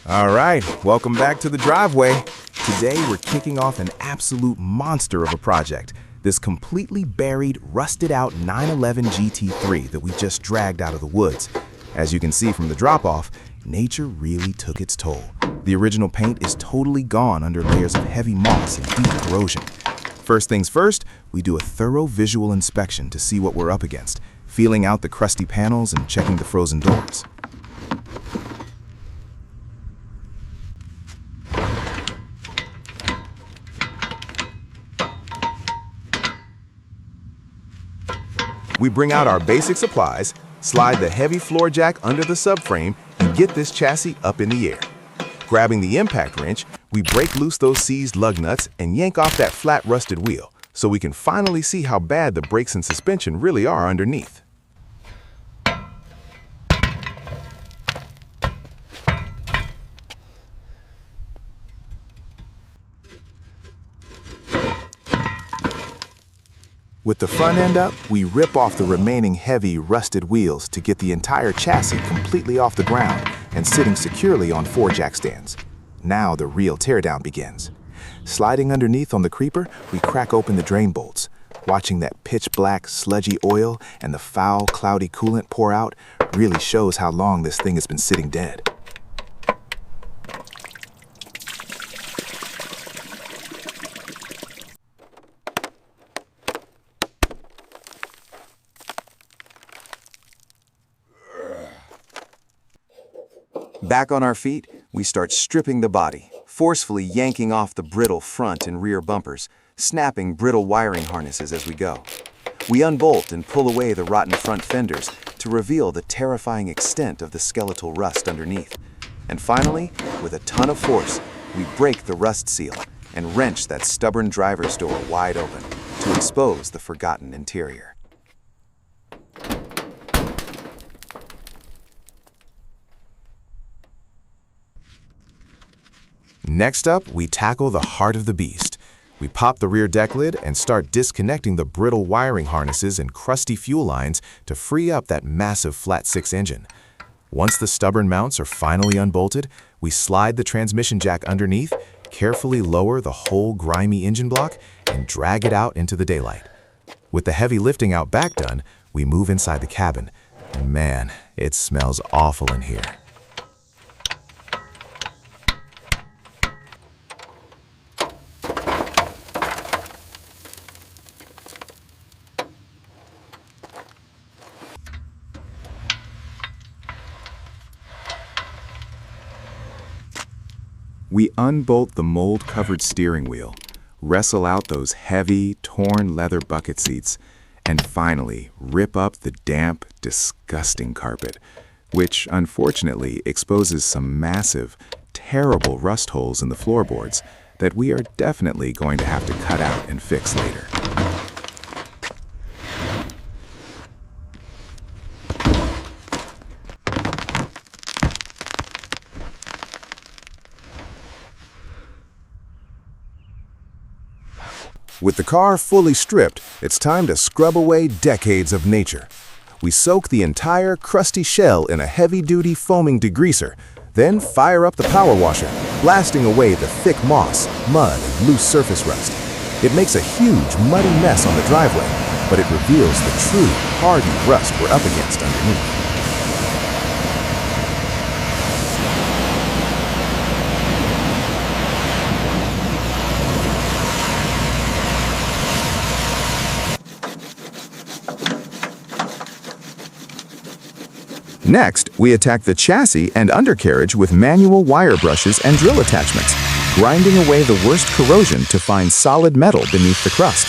All right, welcome back to the driveway. Today we're kicking off an absolute monster of a project. This completely buried, rusted out 911 GT3 that we just dragged out of the woods. As you can see from the drop-off, nature really took its toll. The original paint is totally gone under layers of heavy moss and deep corrosion. First things first, we do a thorough visual inspection to see what we're up against, feeling out the crusty panels and checking the frozen doors. We bring out our basic supplies, slide the heavy floor jack under the subframe, and get this chassis up in the air. Grabbing the impact wrench, we break loose those seized lug nuts and yank off that flat rusted wheel so we can finally see how bad the brakes and suspension really are underneath. With the front end up, we rip off the remaining heavy, rusted wheels to get the entire chassis completely off the ground and sitting securely on 4 jack stands. Now the real teardown begins. Sliding underneath on the creeper, we crack open the drain bolts. Watching that pitch-black, sludgy oil and the foul, cloudy coolant pour out really shows how long this thing has been sitting dead. Back on our feet, we start stripping the body, forcefully yanking off the brittle front and rear bumpers, snapping brittle wiring harnesses as we go. We unbolt and pull away the rotten front fenders to reveal the terrifying extent of the skeletal rust underneath. And finally, with a ton of force, we break the rust seal and wrench that stubborn driver's door wide open to expose the forgotten interior. Next up, we tackle the heart of the beast. We pop the rear deck lid and start disconnecting the brittle wiring harnesses and crusty fuel lines to free up that massive flat-6 engine. Once the stubborn mounts are finally unbolted, we slide the transmission jack underneath, carefully lower the whole grimy engine block, and drag it out into the daylight. With the heavy lifting out back done, we move inside the cabin. And man, it smells awful in here. We unbolt the mold-covered steering wheel, wrestle out those heavy, torn leather bucket seats, and finally rip up the damp, disgusting carpet, which unfortunately exposes some massive, terrible rust holes in the floorboards that we are definitely going to have to cut out and fix later. With the car fully stripped, it's time to scrub away decades of nature. We soak the entire crusty shell in a heavy-duty foaming degreaser, then fire up the power washer, blasting away the thick moss, mud, and loose surface rust. It makes a huge, muddy mess on the driveway, but it reveals the true, hardened rust we're up against underneath. Next, we attack the chassis and undercarriage with manual wire brushes and drill attachments, grinding away the worst corrosion to find solid metal beneath the crust.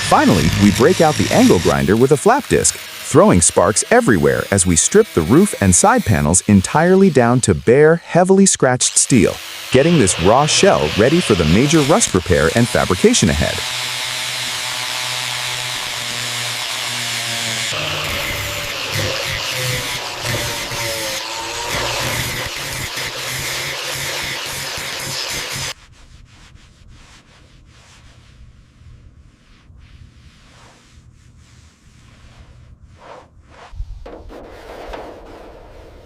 Finally, we break out the angle grinder with a flap disc, throwing sparks everywhere as we strip the roof and side panels entirely down to bare, heavily scratched steel, getting this raw shell ready for the major rust repair and fabrication ahead.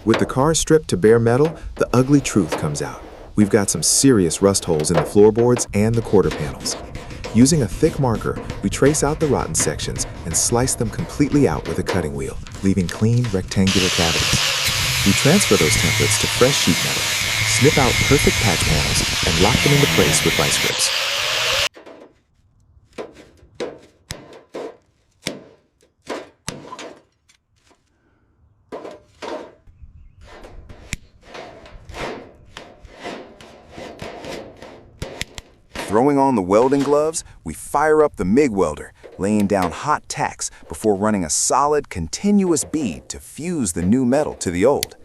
With the car stripped to bare metal, the ugly truth comes out. We've got some serious rust holes in the floorboards and the quarter panels. Using a thick marker, we trace out the rotten sections and slice them completely out with a cutting wheel, leaving clean, rectangular cavities. We transfer those templates to fresh sheet metal, snip out perfect patch panels, and lock them into place with vice grips. Throwing on the welding gloves, we fire up the MIG welder, laying down hot tacks before running a solid, continuous bead to fuse the new metal to the old.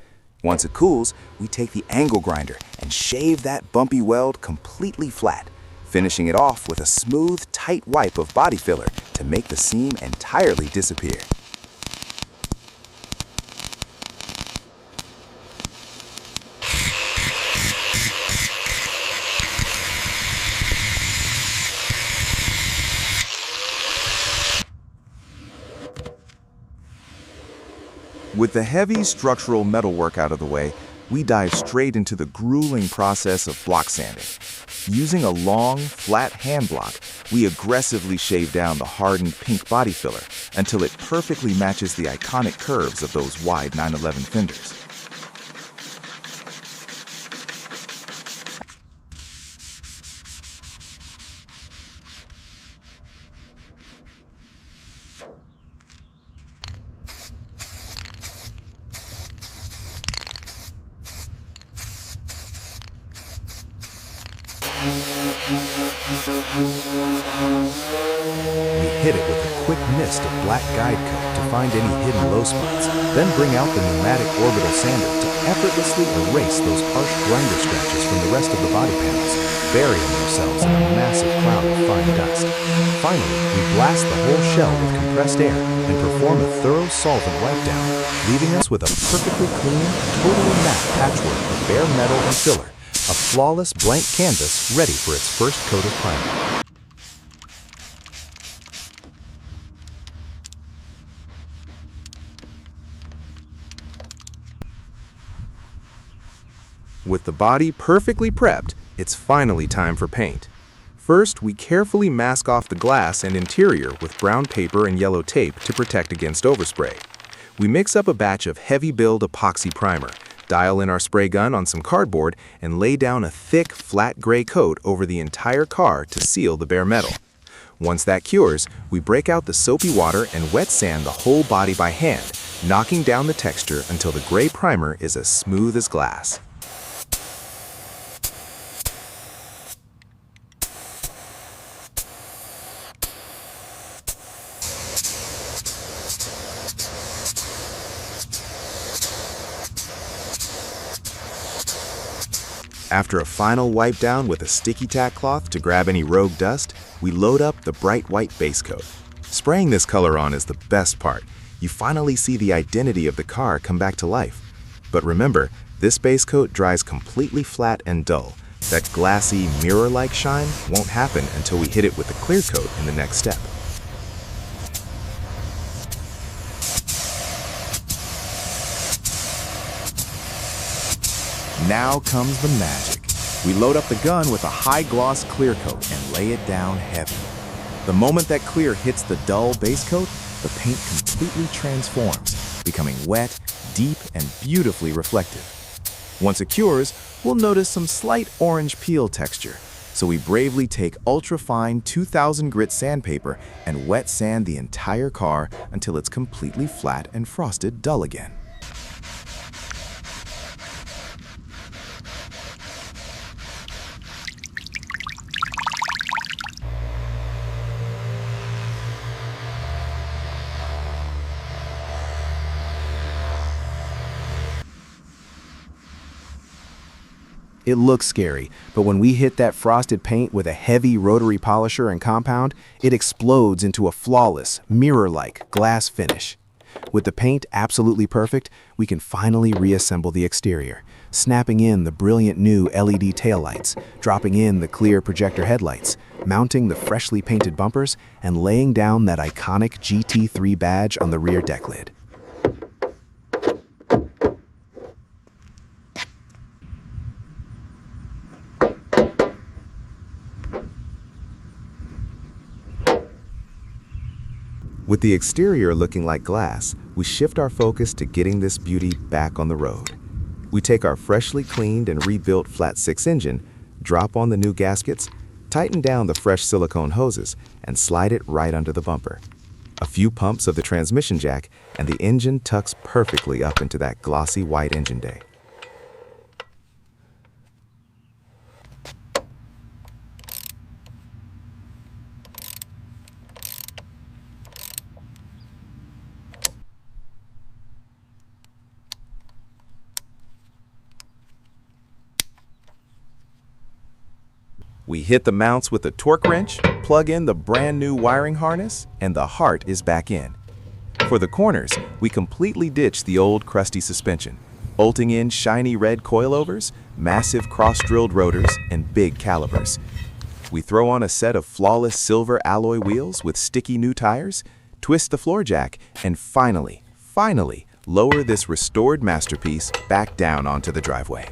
Once it cools, we take the angle grinder and shave that bumpy weld completely flat, finishing it off with a smooth, tight wipe of body filler to make the seam entirely disappear. With the heavy structural metalwork out of the way, we dive straight into the grueling process of block sanding. Using a long, flat hand block, we aggressively shave down the hardened pink body filler until it perfectly matches the iconic curves of those wide 911 fenders. We hit it with a quick mist of black guide coat to find any hidden low spots, then bring out the pneumatic orbital sander to effortlessly erase those harsh grinder scratches from the rest of the body panels, burying themselves in a massive cloud of fine dust. Finally, we blast the whole shell with compressed air and perform a thorough solvent wipe down, leaving us with a perfectly clean, totally matte patchwork of bare metal and filler. A flawless blank canvas ready for its first coat of primer. With the body perfectly prepped, it's finally time for paint. First, we carefully mask off the glass and interior with brown paper and yellow tape to protect against overspray. We mix up a batch of heavy-build epoxy primer, dial in our spray gun on some cardboard, and lay down a thick, flat gray coat over the entire car to seal the bare metal. Once that cures, we break out the soapy water and wet sand the whole body by hand, knocking down the texture until the gray primer is as smooth as glass. After a final wipe down with a sticky tack cloth to grab any rogue dust, we load up the bright white base coat. Spraying this color on is the best part. You finally see the identity of the car come back to life. But remember, this base coat dries completely flat and dull. That glassy, mirror-like shine won't happen until we hit it with the clear coat in the next step. Now comes the magic. We load up the gun with a high-gloss clear coat and lay it down heavy. The moment that clear hits the dull base coat, the paint completely transforms, becoming wet, deep, and beautifully reflective. Once it cures, we'll notice some slight orange peel texture, so we bravely take ultra-fine 2000 grit sandpaper and wet sand the entire car until it's completely flat and frosted dull again. It looks scary, but when we hit that frosted paint with a heavy rotary polisher and compound, it explodes into a flawless, mirror-like glass finish. With the paint absolutely perfect, we can finally reassemble the exterior, snapping in the brilliant new LED taillights, dropping in the clear projector headlights, mounting the freshly painted bumpers, and laying down that iconic GT3 badge on the rear deck lid. With the exterior looking like glass, we shift our focus to getting this beauty back on the road. We take our freshly cleaned and rebuilt flat 6 engine, drop on the new gaskets, tighten down the fresh silicone hoses, and slide it right under the bumper. A few pumps of the transmission jack, and the engine tucks perfectly up into that glossy white engine bay. We hit the mounts with a torque wrench, plug in the brand new wiring harness, and the heart is back in. For the corners, we completely ditch the old crusty suspension, bolting in shiny red coilovers, massive cross-drilled rotors, and big calipers. We throw on a set of flawless silver alloy wheels with sticky new tires, twist the floor jack, and finally, lower this restored masterpiece back down onto the driveway.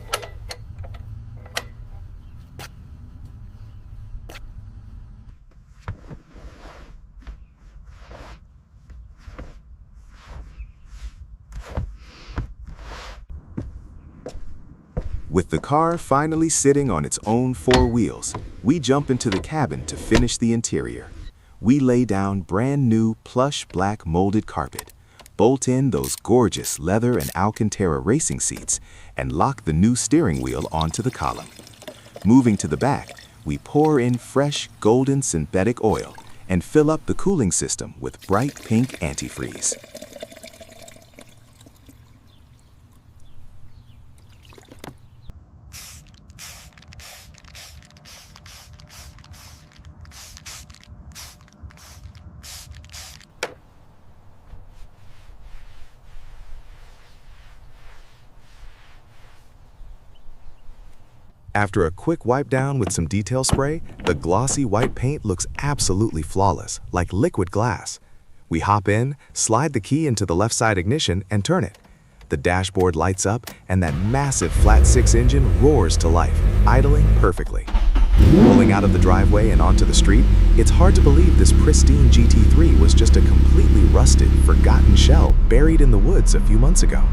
With the car finally sitting on its own 4 wheels, we jump into the cabin to finish the interior. We lay down brand new plush black molded carpet, bolt in those gorgeous leather and Alcantara racing seats, and lock the new steering wheel onto the column. Moving to the back, we pour in fresh golden synthetic oil and fill up the cooling system with bright pink antifreeze. After a quick wipe down with some detail spray, the glossy white paint looks absolutely flawless, like liquid glass. We hop in, slide the key into the left side ignition, and turn it. The dashboard lights up, and that massive flat 6 engine roars to life, idling perfectly. Pulling out of the driveway and onto the street, it's hard to believe this pristine GT3 was just a completely rusted, forgotten shell buried in the woods a few months ago.